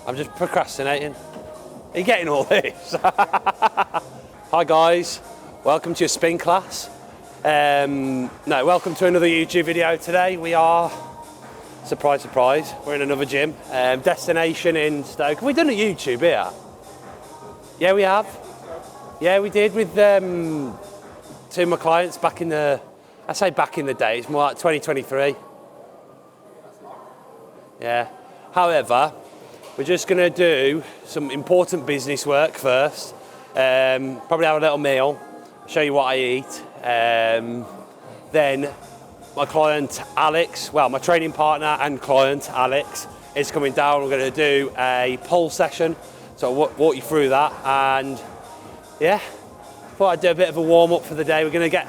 I'm just procrastinating. Are you getting all this? Hi guys, welcome to your spin class. Welcome to another YouTube video. Today we are, surprise, surprise, we're in another gym. Destination in Stoke. Have we done a YouTube here? Yeah, we have. Yeah, we did with two of my clients back in the, I say back in the day, it's more like 2023. Yeah. However, we're just going to do some important business work first. Probably have a little meal, show you what I eat. Then my client Alex, well, my training partner and client Alex is coming down. We're going to do a pull session, so I'll walk you through that. And yeah, thought I'd do a bit of a warm up for the day. We're going to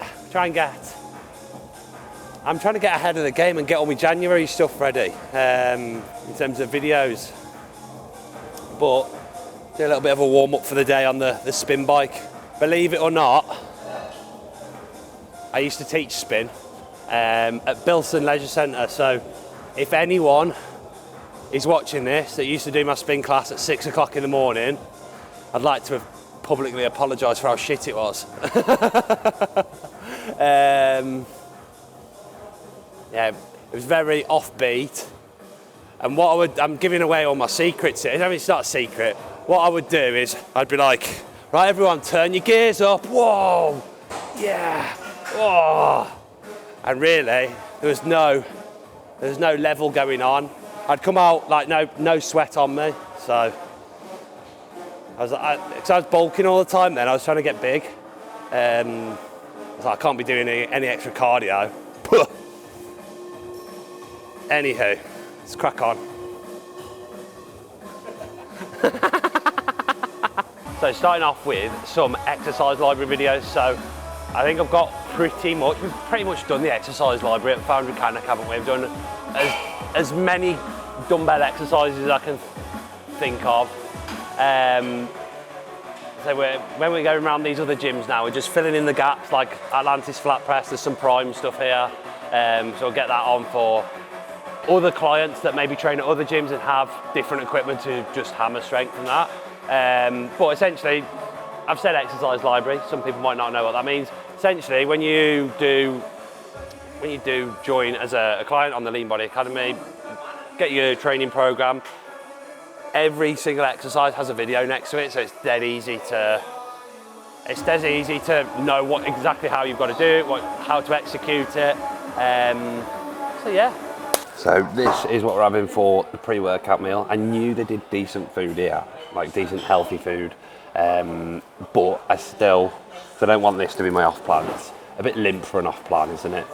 I'm trying to get ahead of the game and get all my January stuff ready in terms of videos. But do a little bit of a warm up for the day on the spin bike. Believe it or not, I used to teach spin at Bilston Leisure Centre. So if anyone is watching this that used to do my spin class at 6 o'clock in the morning, I'd like to publicly apologise for how shit it was. Yeah, it was very offbeat. And I'm giving away all my secrets here. I mean, it's not a secret. What I would do is, I'd be like, right, everyone, turn your gears up. Whoa, yeah, whoa. And really, there was no level going on. I'd come out like no sweat on me. So because I was bulking all the time then. I was trying to get big. I was like, I can't be doing any extra cardio. Anywho, let's crack on. So starting off with some exercise library videos. So I think I've got we've pretty much done the exercise library at Foundry Mechanic, haven't we? We've done as many dumbbell exercises as I can think of. So when we're going around these other gyms now, we're just filling in the gaps, like Atlantis flat press. There's some prime stuff here, so we'll get that on for other clients that maybe train at other gyms and have different equipment to just hammer strength and that. But essentially, I've said exercise library. Some people might not know what that means. Essentially, when you do join as a client on the Lean Body Academy, get your training program. Every single exercise has a video next to it, so it's dead easy to know exactly how you've got to do it, how to execute it. So yeah. So this is what we're having for the pre-workout meal. I knew they did decent food here, like decent healthy food, but I don't want this to be my off plan. It's a bit limp for an off plan, isn't it?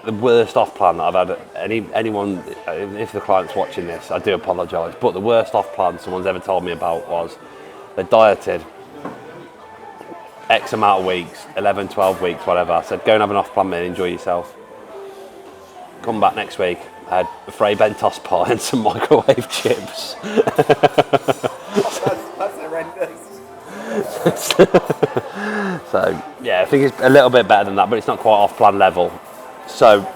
The worst off plan that I've had, anyone, if the client's watching this, I do apologise, but the worst off plan someone's ever told me about was they dieted X amount of weeks, 11, 12 weeks, whatever. I said, go and have an off plan meal, enjoy yourself. Come back next week, I had a Frey Bentos pie and some microwave chips. That's horrendous. So yeah, I think it's a little bit better than that, but it's not quite off plan level. So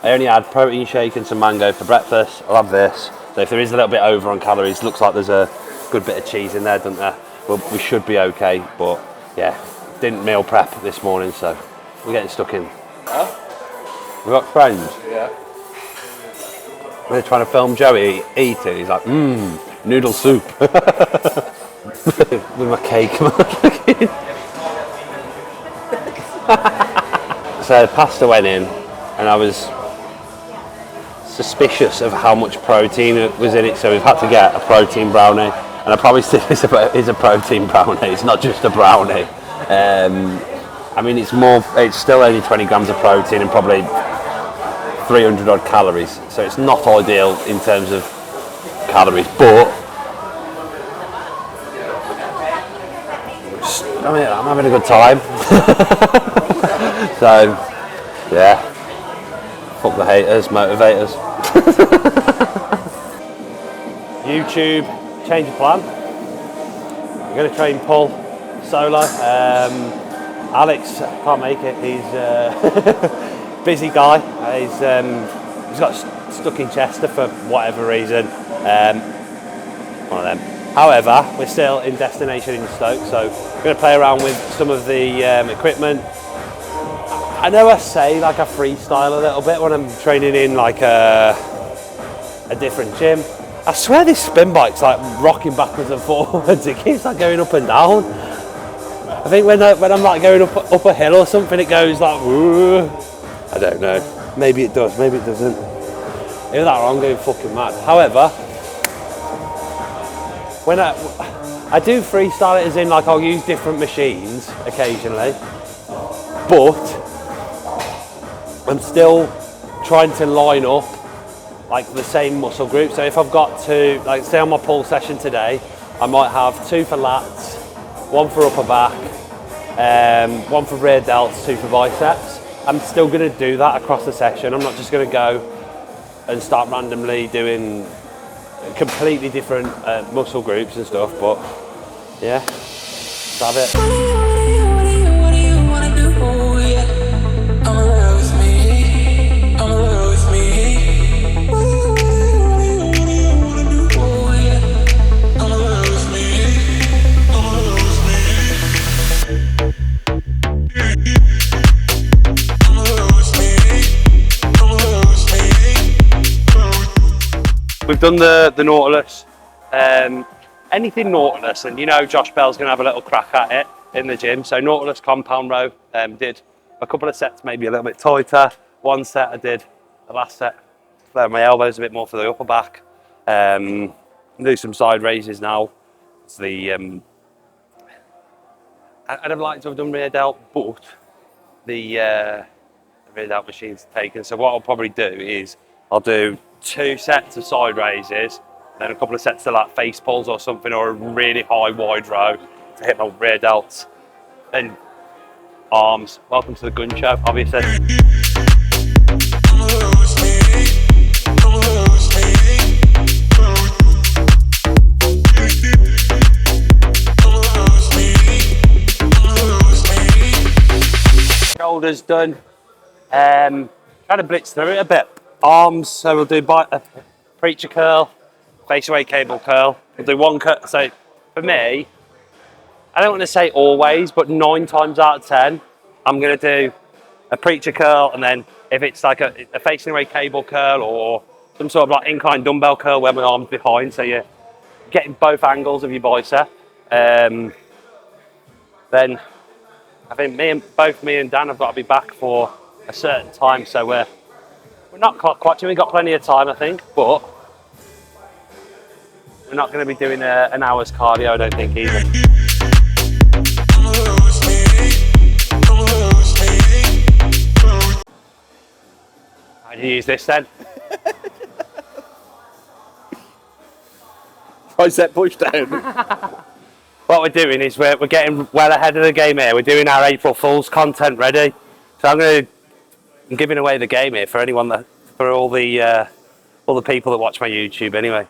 I only had protein shake and some mango for breakfast. I'll have this. So if there is a little bit over on calories, looks like there's a good bit of cheese in there, doesn't there? Well, we should be okay, but yeah, didn't meal prep this morning, so we're getting stuck in. Huh? We've got friends. Yeah. We're trying to film Joey eating. He's like, noodle soup. With my cake. So pasta went in, and I was suspicious of how much protein was in it, so we've had to get a protein brownie. And I promise this is a protein brownie. It's not just a brownie. I mean, it's still only 20 grams of protein and probably 300 odd calories, so it's not ideal in terms of calories, but I'm having a good time. So yeah, fuck the haters, motivators. YouTube, change of plan. I'm going to train pull solo. Alex can't make it, he's busy guy. He's got stuck in Chester for whatever reason. One of them. However, we're still in destination in Stoke, so we're going to play around with some of the equipment. I know I say like I freestyle a little bit when I'm training in like a different gym. I swear this spin bike's like rocking backwards and forwards. It keeps like going up and down. I think when I'm like going up a hill or something, it goes like, woo. I don't know. Maybe it does, maybe it doesn't. Either that or I'm going fucking mad. However, when I do freestyle it as in like I'll use different machines occasionally, but I'm still trying to line up like the same muscle group. So if I've got to, like say on my pull session today, I might have 2 for lats, 1 for upper back, 1 for rear delts, 2 for biceps. I'm still going to do that across the session. I'm not just going to go and start randomly doing completely different muscle groups and stuff, but yeah, let's have it. We've done the Nautilus, anything Nautilus, and you know Josh Bell's going to have a little crack at it in the gym. So Nautilus compound row, did a couple of sets maybe a little bit tighter. One set I did, the last set, flare my elbows a bit more for the upper back. Do some side raises now. It's the, I'd have liked to have done rear delt, but the rear delt machine's taken. So what I'll probably do is I'll do 2 sets of side raises, then a couple of sets of like face pulls or something, or a really high wide row to hit my rear delts. Then arms. Welcome to the gun show, obviously. Shoulders done. Trying to blitz through it a bit. Arms, so we'll do a preacher curl, face away cable curl. We'll do 1 cut. So for me, I don't want to say always, but 9 times out of 10, I'm going to do a preacher curl, and then if it's like a facing away cable curl or some sort of like incline dumbbell curl where my arm's behind, so you're getting both angles of your bicep. Then I think both me and Dan have got to be back for a certain time, so we're not clock watching. We've got plenty of time, I think, but we're not going to be doing an hour's cardio, I don't think, either. How do you use this then? Tricep push down. What we're doing is we're getting well ahead of the game here. We're doing our April Fool's content ready. So I'm giving away the game here for anyone for all the people that watch my YouTube anyway.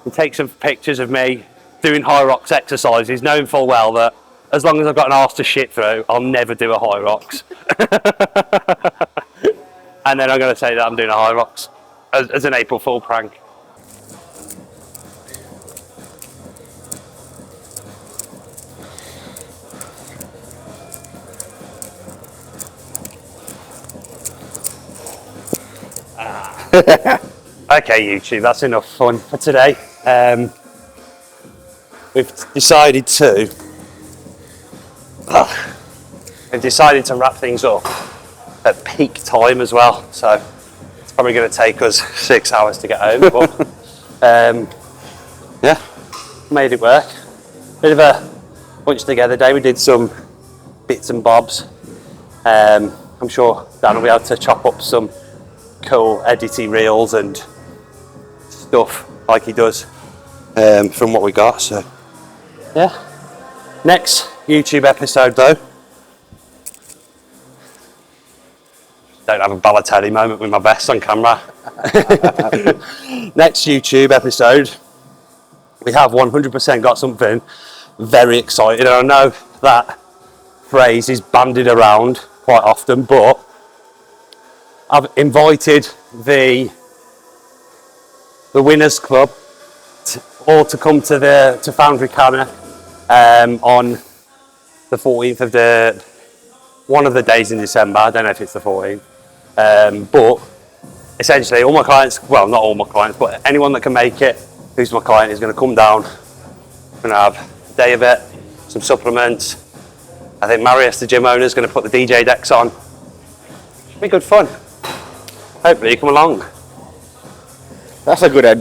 We'll take some pictures of me doing high rocks exercises, knowing full well that as long as I've got an arse to shit through, I'll never do a high rocks. And then I'm going to say that I'm doing a high rocks as an April Fool prank. Okay, YouTube, that's enough fun for today. We've decided to wrap things up at peak time as well, so it's probably going to take us 6 hours to get home, but yeah, made it work. Bit of a bunch together day. We did some bits and bobs. I'm sure Dan will be able to chop up some cool editing reels and stuff like he does from what we got. So yeah, next YouTube episode though, don't have a Balotelli moment with my vest on camera. Next YouTube episode, we have 100% got something very exciting, and I know that phrase is bandied around quite often, but I've invited the the Winners Club, all to come to Foundry Canner on the 14th of one of the days in December. I don't know if it's the 14th, but essentially all my clients, well, not all my clients, but anyone that can make it who's my client is going to come down. We're going to have a day of it, some supplements. I think Marius, the gym owner, is going to put the DJ decks on. Should be good fun. Hopefully you come along. That's a good idea.